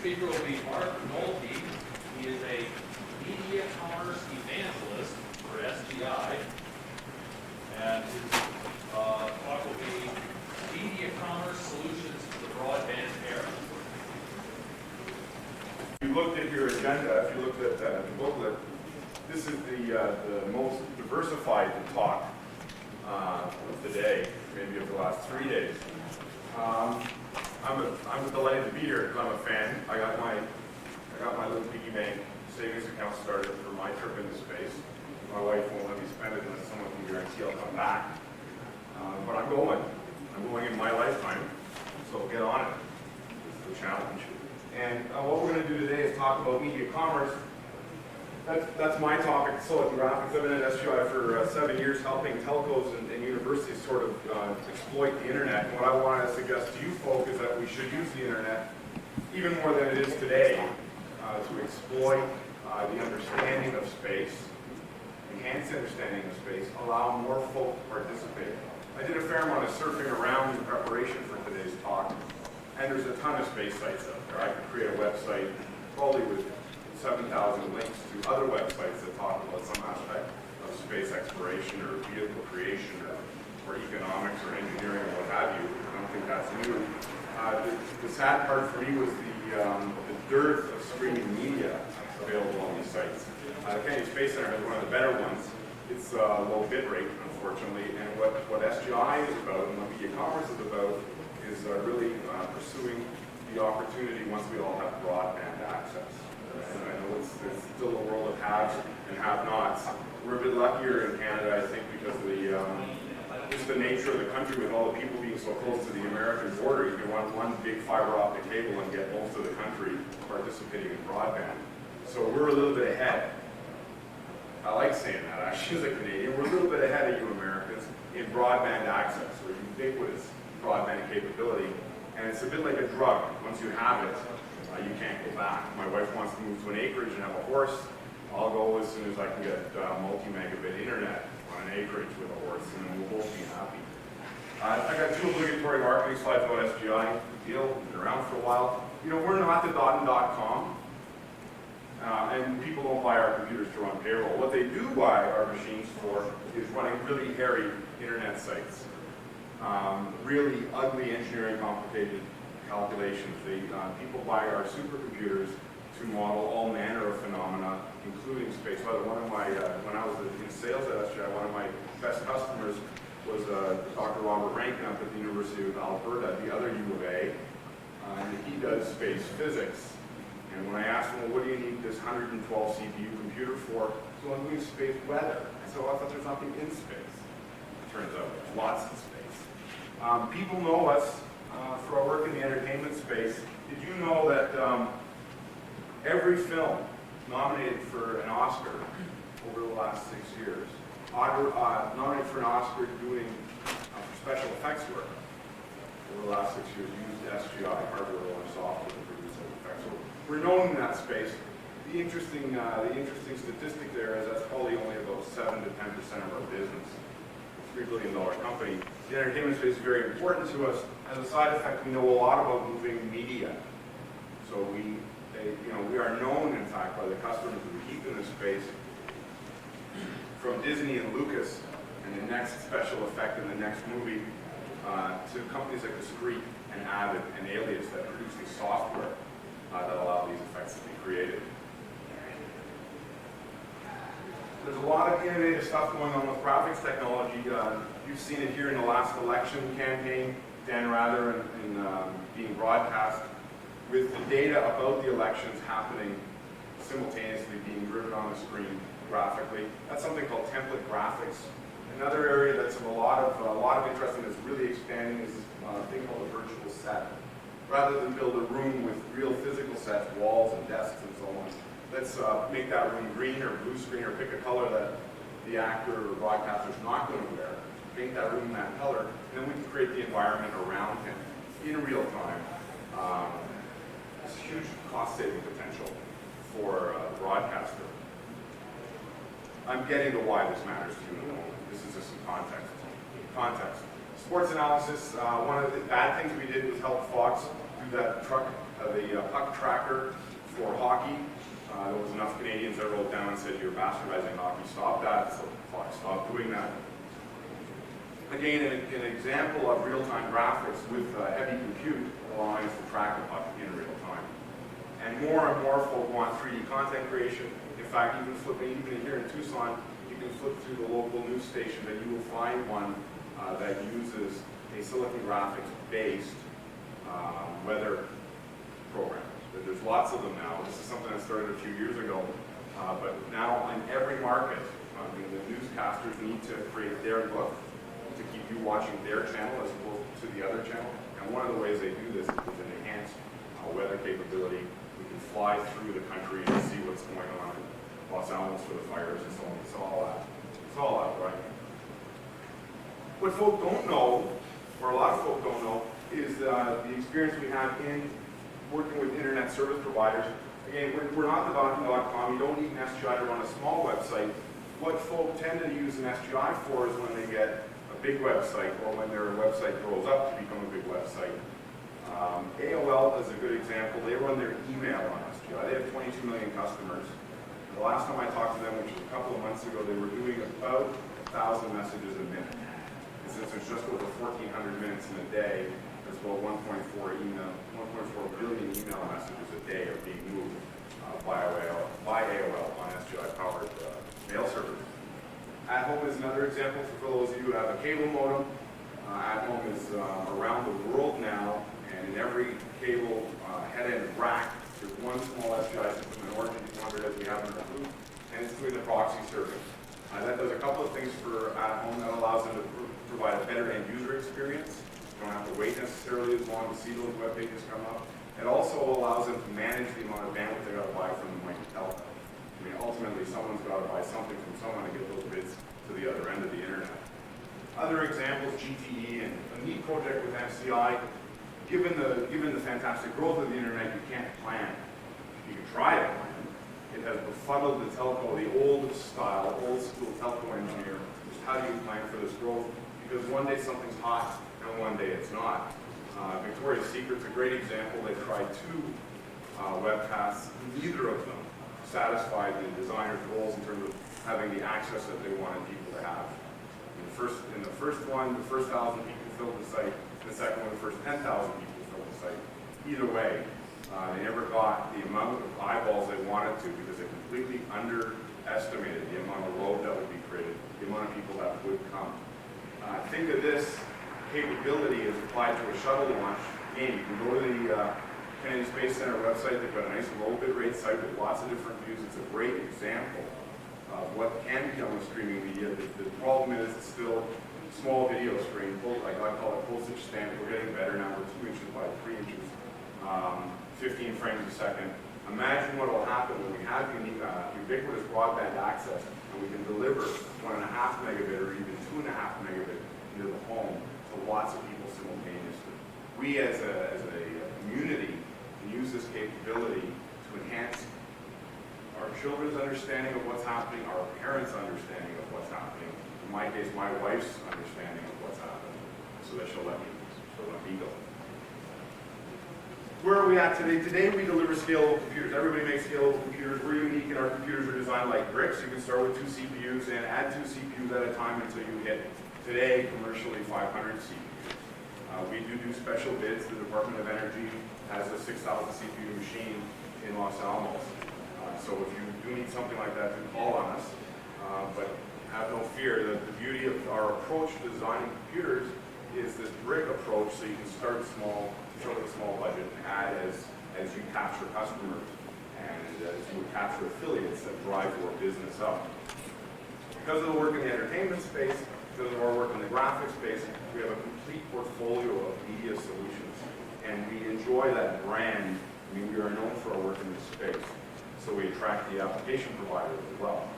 speaker will be Marc Nolte. He is a media commerce evangelist for SGI. And his talk will be media commerce solutions for the broadband era. If you looked at your agenda, if you looked at the booklet, this is the most diversified talk of the day, maybe of the last 3 days. I'm delighted to be here because I'm a fan. I got my little piggy bank savings account started for my trip into space. My wife won't let me spend it unless someone can guarantee I'll come back. But I'm going. I'm going in my lifetime, so get on it. It's the challenge. And what we're going to do today is talk about media commerce. That's my topic, Silicon Graphics. I've been at SGI for 7 years helping telcos and universities sort of exploit the internet. And what I want to suggest to you folks is that we should use the internet even more than it is today to exploit the understanding of space, enhance the understanding of space, allow more folk to participate. I did a fair amount of surfing around in preparation for today's talk, and there's a ton of space sites out there. I could create a website probably with 7,000 links to other websites that talk about some aspect of space exploration or vehicle creation or economics or engineering or what have you. I don't think that's new. The sad part for me was the dearth of streaming media available on these sites. The Kennedy Space Center is one of the better ones. It's low bit rate, unfortunately, and what SGI is about and what media commerce is about is really pursuing the opportunity once we all have broadband access. And I know it's still a world of haves and have-nots. We're a bit luckier in Canada, I think, because of just the nature of the country with all the people being so close to the American border. You can run one big fiber optic cable and get most of the country participating in broadband. So we're a little bit ahead. I like saying that, actually, as a Canadian. We're a little bit ahead of you Americans in broadband access, or ubiquitous broadband capability. And it's a bit like a drug. Once you have it, you can't go back. My wife wants to move to an acreage and have a horse. I'll go as soon as I can get multi-megabit internet on an acreage with a horse, and then we'll both be happy. I got 2 obligatory marketing slides about SGI. Deal, we've been around for a while. You know, we're not the .com, and people don't buy our computers to run payroll. What they do buy our machines for is running really hairy internet sites. Really ugly engineering, complicated calculations. People buy our supercomputers to model all manner of phenomena, including space weather. When I was in sales at SGI, one of my best customers was Dr. Robert Rankin up at the University of Alberta, the other U of A, and he does space physics. And when I asked him, well, what do you need this 112 CPU computer for? So I'm doing space weather. So I thought there's nothing in space. It turns out there's lots in space. People know us for our work in the entertainment space. Did you know that every film nominated for an Oscar over the last 6 years, nominated for an Oscar doing special effects work over the last 6 years, used SGI hardware or software to produce those effects. So we're known in that space. The interesting statistic there is that's probably only about 7 to 10% of our business. $3 billion company. The entertainment space is very important to us. As a side effect, we know a lot about moving media. So we are known, in fact, by the customers that we keep in this space, from Disney and Lucas and the next special effect in the next movie, to companies like Discrete and Avid and Alias that produce the software that allow these effects to be created. There's a lot of innovative stuff going on with graphics technology. You've seen it here in the last election campaign, Dan Rather and being broadcast with the data about the elections happening simultaneously being driven on the screen graphically. That's something called template graphics. Another area that's a lot of interest in that's really expanding is this thing called a virtual set. Rather than build a room with real physical sets, walls and desks and so on, let's make that room green or blue screen or pick a color that the actor or broadcaster is not going to wear. Paint that room that color, and then we can create the environment around him in real time. There's huge cost-saving potential for the broadcaster. I'm getting to why this matters to you in a moment. This is just some context. Sports analysis, one of the bad things we did was help Fox do that truck the puck tracker for hockey. There was enough Canadians that wrote down and said, "You're bastardizing hockey, stop that." So Fox stopped doing that. Again, an example of real-time graphics with heavy compute allowing us to track the puck in real time. And more folk want 3D content creation. In fact, even here in Tucson, you can flip through the local news station and you will find one that uses a Silicon Graphics-based weather program. There's lots of them now. This is something that started a few years ago. But now in every market, the newscasters need to create their look to keep you watching their channel as opposed to the other channel. And one of the ways they do this is with an enhanced weather capability. We can fly through the country and see what's going on in Los Alamos for the fires and so on. It's all out right. What folk don't know, or a lot of folk don't know, is the experience we have in working with internet service providers. Again, we're not the .com. You don't need an SGI to run a small website. What folk tend to use an SGI for is when they get a big website or when their website grows up to become a big website. AOL is a good example. They run their email on SGI. They have 22 million customers. The last time I talked to them, which was a couple of months ago, they were doing about 1,000 messages a minute. And since there's just over 1,400 minutes in a day, there's about 1.4 billion email messages a day are being moved by AOL on SGI-powered mail servers. At Home is another example for those of you who have a cable modem. At Home is around the world now, and in every cable head-end rack, there's one small SGI system, an Origin 200 as we have in our booth, and it's doing the proxy serving. That does a couple of things for At Home. That allows them to provide a better end-user experience. You don't have to wait necessarily as long to see those web pages come up. It also allows them to manage the amount of bandwidth they got to buy from the telco. I mean, ultimately, someone's got to buy something from someone to get those bits to the other end of the internet. Other examples, GTE and a neat project with MCI. Given the fantastic growth of the internet, you can't plan. You can try to plan. It has befuddled the telco, the old style, old school telco engineer. Just how do you plan for this growth? Because one day something's hot and one day it's not. Victoria's Secret's a great example. They tried two webcasts. Neither of them satisfied the designer's goals in terms of having the access that they wanted people to have. In the first one, the first 1,000 people filled the site. The second one, the first 10,000 people filled the site. Either way, they never got the amount of eyeballs they wanted to because they completely underestimated the amount of load that would be created, the amount of people that would come. Think of this capability as applied to a shuttle launch. Again, you can go to the Kennedy Space Center website. They've got a nice low bit rate site with lots of different views. It's a great example of what can be done with streaming media. The problem is it's still small video screen. I call it postage stamp. We're getting better now. We're 2 inches by 3 inches, 15 frames a second. Imagine what will happen when we have ubiquitous broadband access and we can deliver 1.5 megabit or even 2.5 megabit into the home to lots of people simultaneously. We as a community can use this capability to enhance our children's understanding of what's happening, our parents' understanding of what's happening. In my case, my wife's understanding of what's happening, so that she'll let me go. Where are we at today? Today we deliver scalable computers. Everybody makes scalable computers. We're unique and our computers are designed like bricks. You can start with 2 CPUs and add 2 CPUs at a time until you hit, today, commercially 500 CPUs. We do special bids. The Department of Energy has a 6,000 CPU machine in Los Alamos. So if you do need something like that, do call on us. But have no fear. The beauty of our approach to designing computers is this brick approach, so you can start small, start with a small budget, and add as you capture customers and as you capture affiliates that drive your business up. Because of the work in the entertainment space, because of our work in the graphics space, we have a complete portfolio of media solutions, and we enjoy that brand. I mean, we are known for our work in this space, so we attract the application providers as well.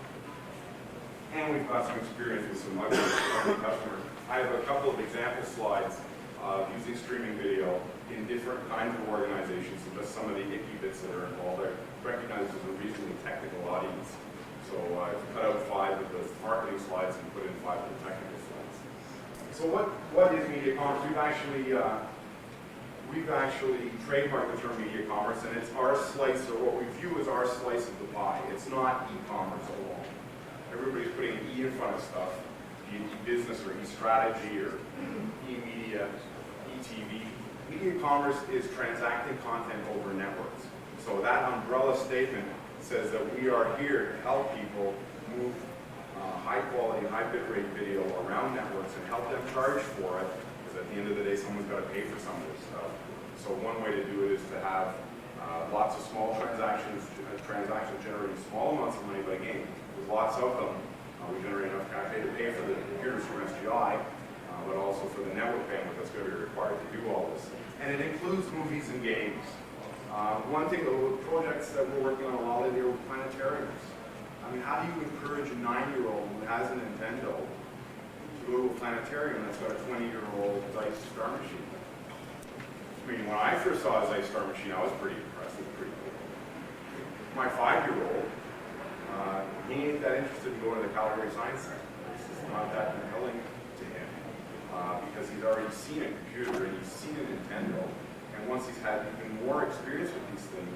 And we've got some experience with some other customers. I have a couple of example slides of using streaming video in different kinds of organizations, so just some of the icky bits that are involved. I recognize there's a reasonably technical audience, so I cut out 5 of the marketing slides and put in 5 of the technical slides. So what is media commerce? We've actually we've actually trademarked the term media commerce, and it's our slice, or what we view as our slice of the pie. It's not e-commerce alone. Everybody's putting an E in front of stuff, e-business or e-strategy or e-media, e-TV. Media commerce is transacting content over networks. So that umbrella statement says that we are here to help people move high quality, high bit rate video around networks and help them charge for it, because at the end of the day, someone's got to pay for some of this stuff. So one way to do it is to have lots of small transactions generating small amounts of money by game. With lots of them, we generate enough cash to pay for the computers from SGI, but also for the network bandwidth that's going to be required to do all this. And it includes movies and games. One thing, the projects that we're working on a lot of here with planetariums. I mean, how do you encourage a 9-year-old who has a Nintendo to go to a planetarium that's got a 20-year-old Zeiss Star Machine? I mean, when I first saw a Zeiss Star Machine, I was pretty impressed. It was pretty cool. My 5-year-old, he ain't that interested in going to the Calgary Science Center. It's just not that compelling to him because he's already seen a computer and he's seen a Nintendo. And once he's had even more experience with these things,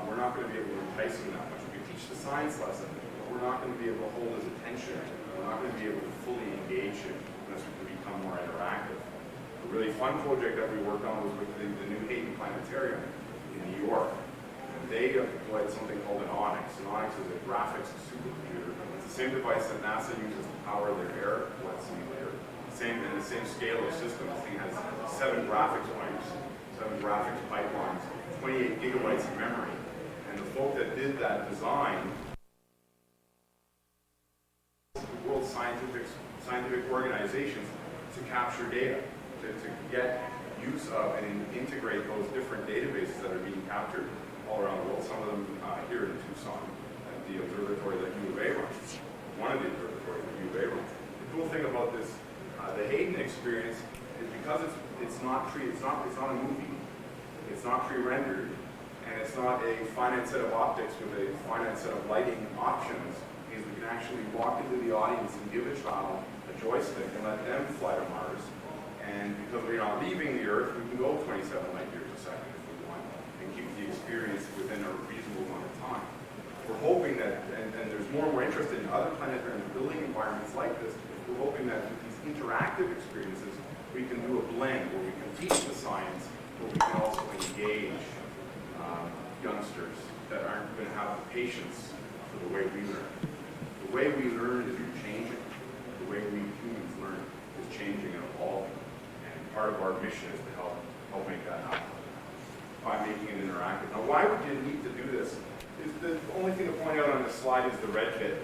we're not going to be able to entice him that much. We can teach the science lesson, but we're not going to be able to hold his attention. We're not going to be able to fully engage him unless we can become more interactive. A really fun project that we worked on was with the New Haven Planetarium in New York. And they deployed something called an Onyx. An Onyx is a graphics supercomputer. It's the same device that NASA uses to power their airport simulator. In the same scale of system. This thing has 7 graphics pipes, 7 graphics pipelines, 28 gigabytes of memory. And the folk that did that design, world scientific organizations to capture data, to get use of and integrate those different databases that are being captured all around the world. Some of them here in Tucson, at the observatory that U of A runs, one of the observatories that U of A runs. The cool thing about this, the Hayden experience, is because it's not a movie, it's not pre-rendered, and it's not a finite set of optics with a finite set of lighting options, means we can actually walk into the audience and give a child a joystick and let them fly to Mars. And because we're not leaving the Earth, we can go 27 light years a second if we want, and keep the experience within a reasonable amount of time. We're hoping that, and there's more and more interest in other planetary building environments like this, we're hoping that with these interactive experiences, we can do a blend where we can teach the science, but we can also engage youngsters that aren't going to have the patience for the way we learn. The way we learn is changing. The way we humans learn is changing and evolving. And part of our mission is to help make that happen by making it interactive. Now, why would you need to do this? The only thing to point out on this slide is the red bit.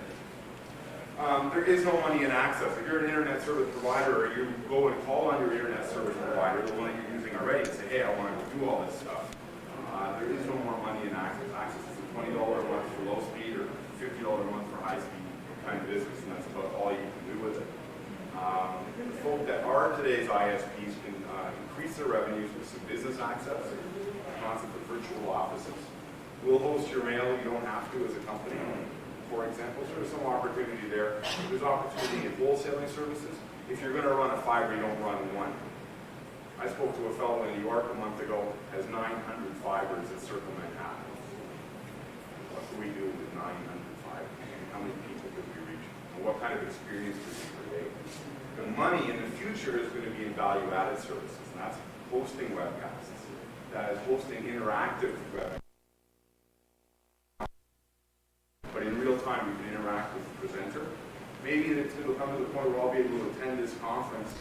There is no money in access. If you're an internet service provider, or you go and call on your internet service provider, the one that you're using already, and say, hey, I want to do all this stuff. There is no more money in access. Access is a $20 a month for low speed or $50 a month for high speed kind of business, and that's about all you can do with it. The folk that are today's ISPs can increase their revenues with some business access, the concept of virtual offices. We'll host your mail. You don't have to as a company, for example. So there's some opportunity there. There's opportunity in wholesaling services. If you're going to run a fiber, you don't run one. I spoke to a fellow in New York a month ago, has 900 fibers that circle Manhattan. What do we do with 900 fibers? How many people could we reach? And what kind of experience do we create? The money in the future is going to be in value-added services, and that's hosting webcasts. That is hosting interactive webcasts. But in real time, we can interact with the presenter. Maybe it's going to come to the point where I'll be able to attend this conference.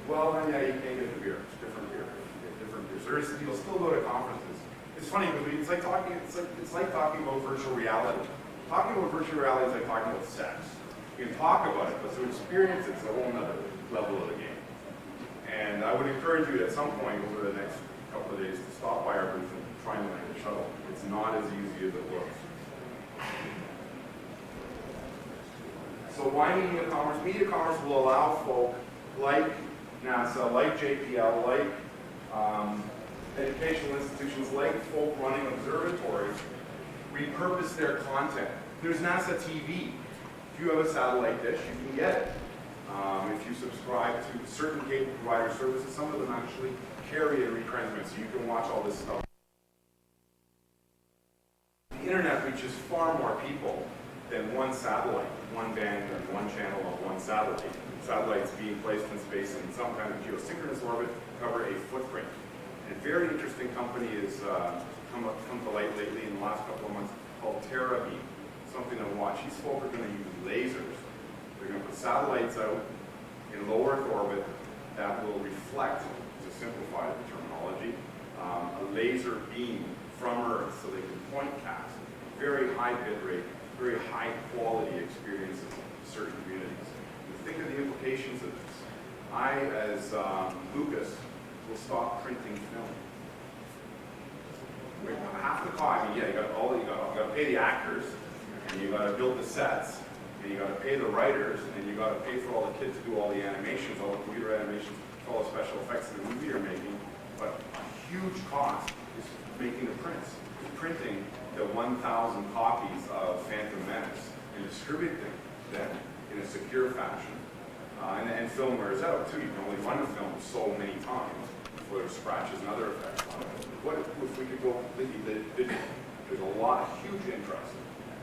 Well, yeah, you can't get the beer. It's different beer. You get different beers. You'll still go to conferences. It's funny because it's like talking about virtual reality. Talking about virtual reality is like talking about sex. You can talk about it, but to experience it's a whole other level of the game. And I would encourage you at some point over the next couple of days to stop by our booth and try and land a shuttle. It's not as easy as it looks. So why media commerce? Media commerce will allow folk like NASA, like JPL, like educational institutions, like folk running observatories, repurpose their content. There's NASA TV. If you have a satellite dish, you can get it. If you subscribe to certain cable provider services, some of them actually carry and retransmit, so you can watch all this stuff. The internet reaches far more people than one satellite, one band, and one channel on one satellite. Satellites being placed in space in some kind of geosynchronous orbit cover a footprint. And a very interesting company has come to light lately in the last couple of months called TerraBeam. Something to watch. These folks are going to use lasers. They're going to put satellites out in low Earth orbit that will reflect, to simplify the terminology, a laser beam from Earth so they can point cast. Very high bit rate, very high quality experiences in certain communities. And think of the implications of this. I, as Lucas, will stop printing film. Half the cost. I mean, yeah, you got to pay the actors, and you got to build the sets, and you got to pay the writers, and you got to pay for all the kids to do all the animations, all the computer animations, all the special effects of the movie you're making. But a huge cost is making the prints, printing the 1,000 copies of Phantom Menace and distributing them in a secure fashion. And film wears out too. You can only run a film so many times before there's scratches and other effects on it. What if we could go completely digital? There's a lot of huge interest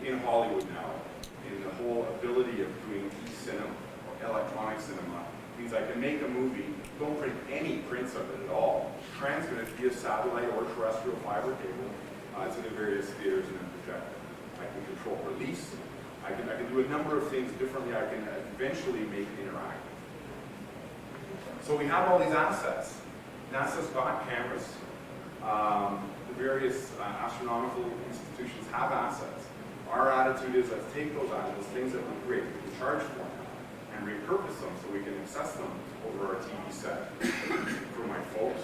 in Hollywood now in the whole ability of doing e-cinema or electronic cinema. It means I can make a movie, don't print any prints of it at all, transmit it via satellite or terrestrial fiber cable to the various theaters and then project it. I can control release. I can do a number of things differently. I can eventually make it interactive. So we have all these assets. NASA's got cameras. The various astronomical institutions have assets. Our attitude is let's take those assets, things that we create, we can charge for them, and repurpose them so we can access them over our TV set. For my folks,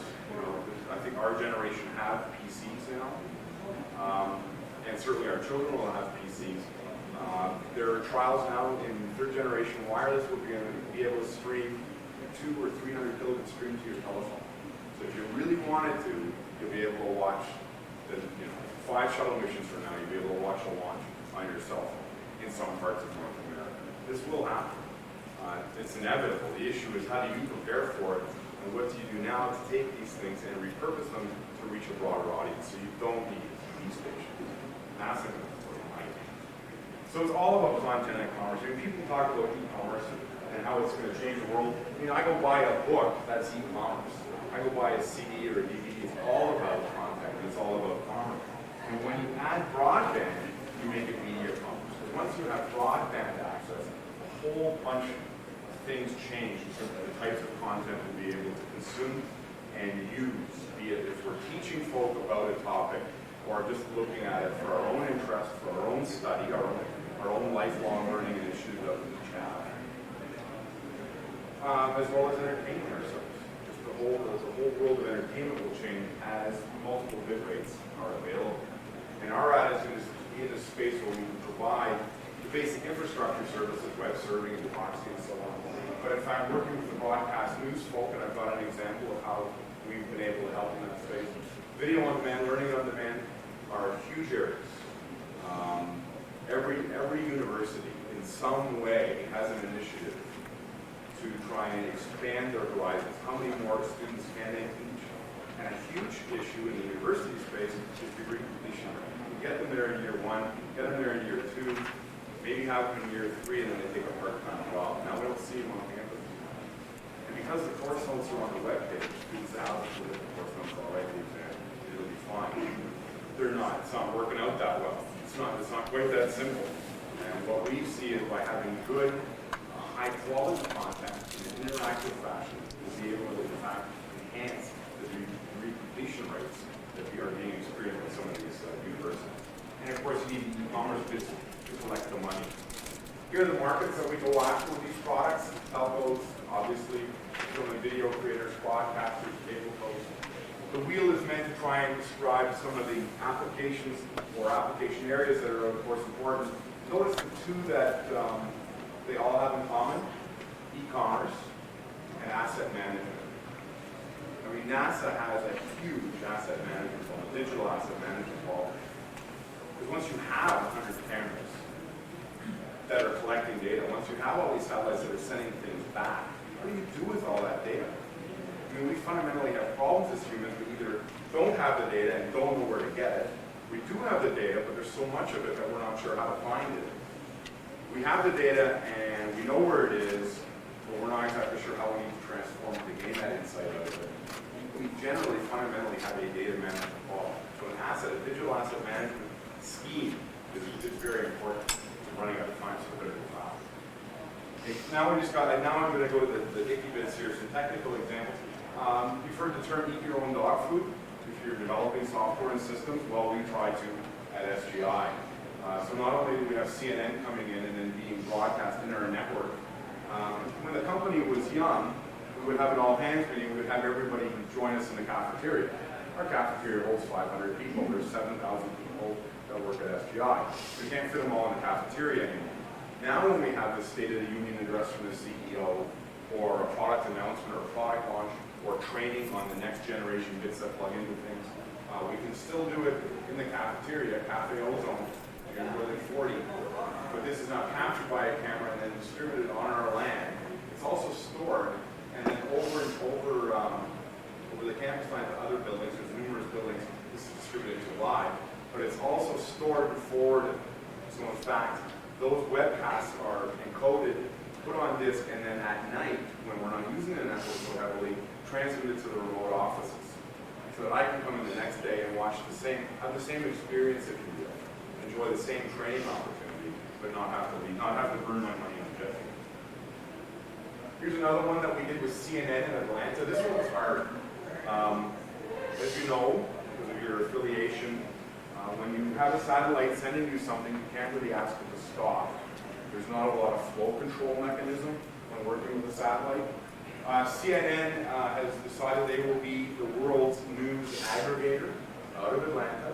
I think our generation have PCs now, and certainly our children will have PCs. There are trials now in third generation wireless where we're going to be able to stream 200 or 300 kilobit stream to your telephone. So if you really wanted to, you'll be able to watch the 5 shuttle missions from now. You'll be able to watch a launch on your cell phone in some parts of North America. This will happen. It's inevitable. The issue is how do you prepare for it, and what do you do now to take these things and repurpose them to reach a broader audience so you don't need a TV station. NASA can afford money. So it's all about content and commerce. I mean, people talk about e-commerce and how it's going to change the world. I mean, I go buy a book, that's e-commerce. I go buy a CD or a DVD, it's all about content and it's all about commerce. And when you add broadband, you make it media commerce. Because once you have broadband access, a whole bunch of things change in terms of the types of content we'll be able to consume and use, be it if we're teaching folk about a topic or just looking at it for our own interest, for our own study, our own lifelong learning initiative that we each have, as well as entertaining ourselves. Just the whole world of entertainment will change as multiple bit rates are available. And our attitude is to be in a space where we can provide the basic infrastructure services, web serving and proxy and so on. But in fact, working with the broadcast news folk, and I've got an example of how we've been able to help in that space. Video on demand, learning on demand are huge areas. Every university in some way has an initiative to try and expand their horizons. How many more students can they teach? And a huge issue in the university space is degree completion rate. Get them there in year 1, get them there in year 2, maybe have them in year 3, and then they take a part-time job. Now we don't see them on campus. And because the course notes are on the webpage, students have to look at the course notes, all right, the exam, it'll be fine. They're not. It's not working out that well. It's not quite that simple. And what we see is by having good, high-quality content in an interactive fashion, we'll be able to, in fact, enhance the degree completion rates that we are being experienced with some of these universities. And of course, you need e-commerce business to collect the money. Here are the markets that we go after with these products. Telcos, obviously, film and video creators, broadcasters, cable hosts. The wheel is meant to try and describe some of the applications or application areas that are, of course, important. Notice the two that they all have in common: e-commerce and asset management. I mean, NASA has a huge asset management problem, digital asset management problem. Because once you have 100 cameras that are collecting data, once you have all these satellites that are sending things back, what do you do with all that data? I mean, we fundamentally have problems as humans. We either don't have the data and don't know where to get it. We do have the data, but there's so much of it that we're not sure how to find it. We have the data and we know where it is, but we're not exactly sure how we need to transform it to gain that insight out of it. We generally fundamentally have a data management problem. So a digital asset management scheme is very important to running out of time so critical file. Okay, now I'm going to go to the icky bits here, some technical examples. You've heard the term eat your own dog food. If you're developing software and systems, well, we try to at SGI. So not only do we have CNN coming in and then being broadcast in our network, when the company was young, we would have an all-hands meeting. We would have everybody join us in the cafeteria. Our cafeteria holds 500 people. There's 7,000 people that work at SGI. We can't fit them all in the cafeteria anymore. Now when we have the State of the Union address from the CEO, or a product announcement or a product launch, or training on the next generation bits that plug into things, we can still do it in the cafeteria, Cafe Ozone. There's more than 40. But this is not captured by a camera and then distributed on our land. It's also stored, and then over the campus line to other buildings. There's numerous buildings. This is distributed to live, but it's also stored and forwarded. So in fact, those webcasts are encoded, put on disk, and then at night, when we're not using the network so heavily, transmitted to the remote offices, so that I can come in the next day and have the same experience, if you will, enjoy the same training opportunity, but not have to burn my money on jet fuel. Here's another one that we did with CNN in Atlanta. This one was hard. As you know, because of your affiliation, when you have a satellite sending you something, you can't really ask it to stop. There's not a lot of flow control mechanism when working with a satellite. CNN has decided they will be the world's news aggregator out of Atlanta.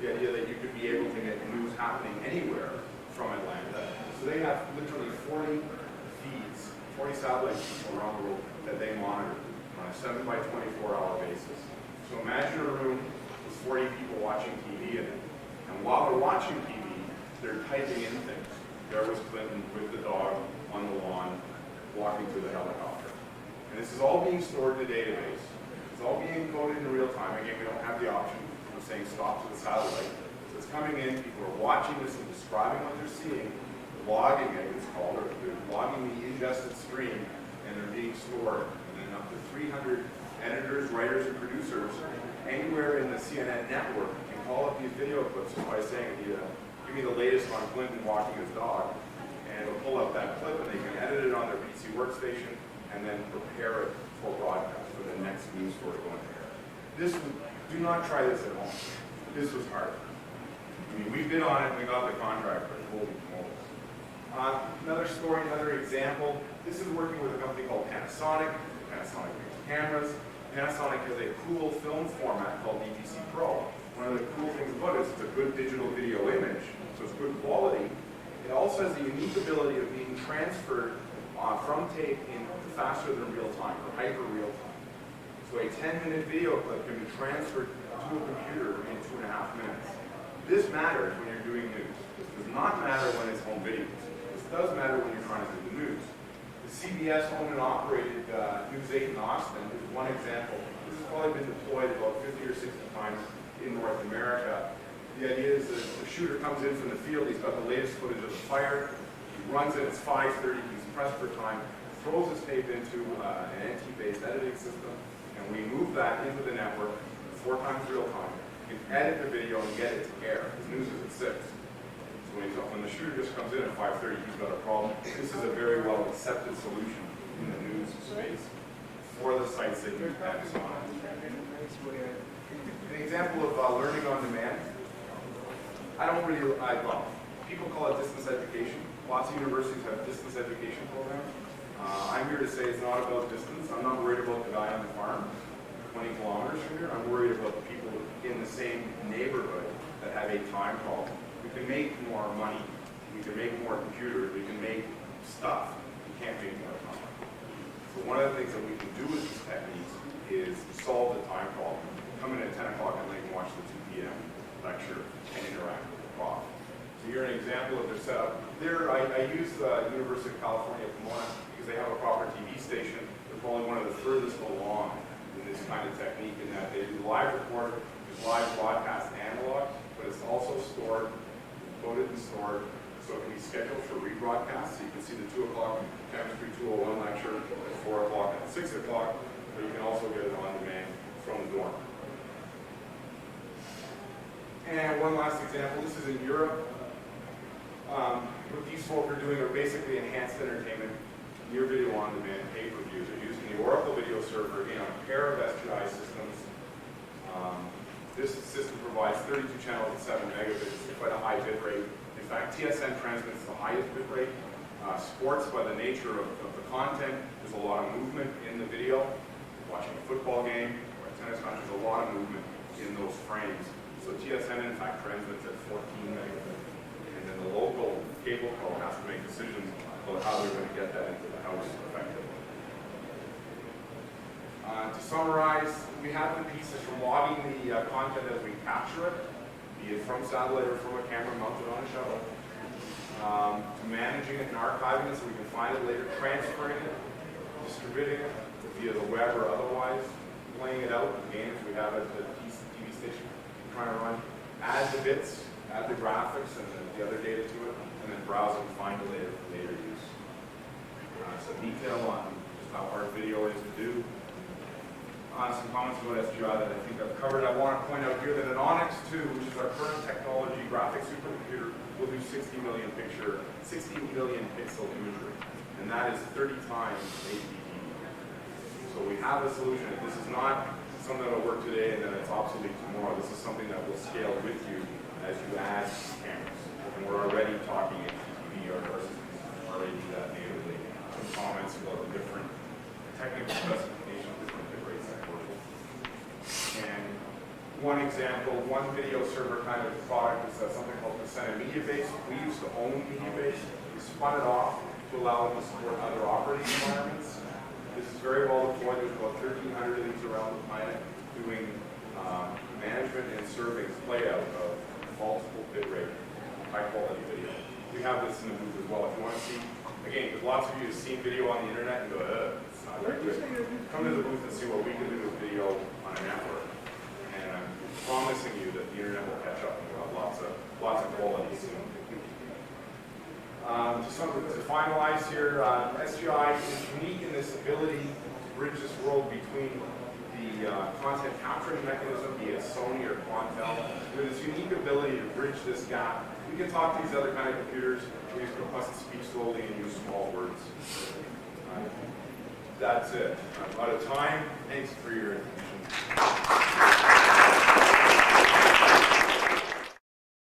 The idea that you could be able to get news happening anywhere from Atlanta. So they have literally 40 feeds, 40 satellite feeds around the world that they monitor on a 7 by 24-hour basis. So imagine a room with 40 people watching TV in it. And while they're watching TV, they're typing in things. There was Clinton with the dog on the lawn, walking through the helicopter. And this is all being stored in the database. It's all being encoded in real time. Again, we don't have the option of saying stop to the satellite. So it's coming in, people are watching this and describing what they're seeing, logging it, it's called, or they're logging the ingested stream, and they're being stored. And then up to 300 editors, writers, and producers anywhere in the CNN network can call up these video clips by saying, give me the latest on Clinton walking his dog, and it'll pull up that clip, and they can edit it on their PC workstation, and then prepare it for broadcast for the next news story going to air. Do not try this at home. This was hard. I mean, we've been on it, and we got the contract, but holy moly. Another story, another example. This is working with a company called Panasonic. Panasonic makes cameras. Panasonic has a cool film format called DVC Pro. One of the cool things about it is it's a good digital video image, so it's good quality. It also has the unique ability of being transferred from tape in faster than real time, or hyper real time. So a 10-minute video clip can be transferred to a computer in 2.5 minutes. This matters when you're doing news. This does not matter when it's home videos. This does matter when you're trying to do the news. The CBS owned and operated News 8 in Austin is one example. This has probably been deployed about 50 or 60 times in North America. The idea is that the shooter comes in from the field, he's got the latest footage of the fire, he runs it, it's 5:30, he's pressed for time, throws his tape into an NT-based editing system, and we move that into the network 4 times real time. You can edit the video and get it to air. His news is at 6. So when the shooter just comes in at 5:30, he's got a problem. This is a very well accepted solution in the news space for the sites that use Panasonic. An example of learning on demand. Well, people call it distance education. Lots of universities have distance education programs. I'm here to say it's not about distance. I'm not worried about the guy on the farm 20 kilometers from here. I'm worried about the people in the same neighborhood that have a time problem. We can make more money. We can make more computers. We can make stuff. We can't make more time. So one of the things that we can do with these techniques is solve the time problem. Come in at 10 o'clock at night and watch the 2 p.m. lecture and interact with the off. So here's an example of their setup. There, I use University of California, Pomona, because they have a proper TV station. They're probably one of the furthest along in this kind of technique in that they do live record, it's live broadcast analog, but it's also stored, coded and stored, so it can be scheduled for rebroadcast. So you can see the 2 o'clock Chemistry 201 lecture at 4 o'clock and 6 o'clock, but you can also get it on demand from the dorm. And one last example, this is in Europe. What these folk are doing are basically enhanced entertainment, near video on demand, pay-per-view. They're using the Oracle video server in a pair of SGI systems. This system provides 32 channels at 7 megabits, it's quite a high bit rate. In fact, TSN transmits the highest bit rate. Sports, by the nature of the content, there's a lot of movement in the video. Watching a football game or a tennis match, there's a lot of movement in those frames. So TSN, in fact, transmits at 14 megabits. And then the local cable co has to make decisions about how they're going to get that into the house effectively. To summarize, we have the pieces from logging the content as we capture it, be it from satellite or from a camera mounted on a shuttle, to managing it and archiving it so we can find it later, transferring it, distributing it via the web or otherwise, playing it out in games we have at the TV station trying to run, add the bits, add the graphics and the other data to it, and then browse it and find it later for later use. Some detail on just how hard video is to do. Some comments about SGI that I think I've covered. I want to point out here that an Onyx 2, which is our current technology graphics supercomputer, will do 60 million pixel imagery, and that is 30 times APD. So we have a solution. This is not something that will work today and then it's obsolete tomorrow. This is something that will scale with you as you add cameras. And we're already talking HDTV, our systems already do that natively. Some comments about the different technical specifications, different bit rates that work. And one example, one video server kind of product is something called Percent Media Base. We used to own Media Base. We spun it off to allow it to support other operating environments. This is very well deployed. There's about 1,300 of these around the planet doing management and serving playout of multiple bit rate, high quality video. We have this in the booth as well. If you want to see, again, because lots of you have seen video on the internet and go, it's not very good. Come to the booth and see what we can do with video on a network. And I'm promising you that the internet will catch up and we'll have lots of quality soon. To finalize here, SGI is unique in this ability to bridge this world between the content capturing mechanism, be it Sony or Quantel, with this unique ability to bridge this gap. We can talk to these other kind of computers, we just request to speak slowly and use small words. That's it. I'm out of time. Thanks for your attention.